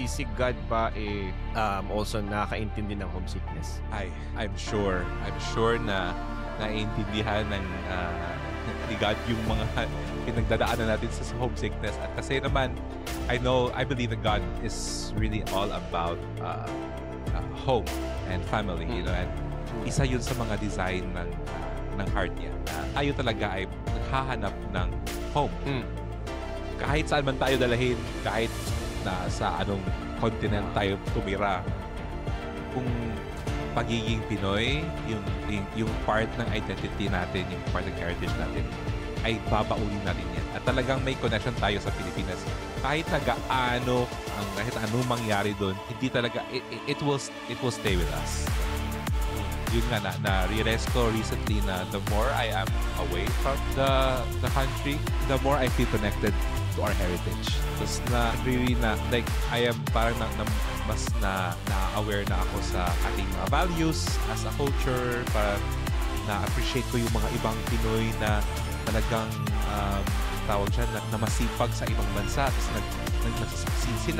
si God ba also nakakaintindi ng homesickness? I'm sure na naiintindihan ni God yung mga pinagdadaanan natin sa homesickness. At kasi naman, I believe that God is really all about home and family, you know, and isa yun sa mga design ng heart niya. Tayo talaga ay naghahanap ng home. Kahit saan man tayo dalahin, kahit na sa anong continent tayo tumira, kung pagiging Pinoy, yung part ng identity natin, yung part ng heritage natin, ay babaunin natin yan. At talagang may connection tayo sa Pilipinas. Kahit kahit anong mangyari doon, hindi talaga, it will stay with us. Yun nga na-realize ko recently na the more I am away from the country, the more I feel connected to our heritage. Tapos I am parang mas na-aware na ako sa ating mga values as a culture, para na-appreciate ko yung mga ibang Pinoy na talagang tawag dyan, na masipag sa ibang bansa, tapos nagsasucceed sila.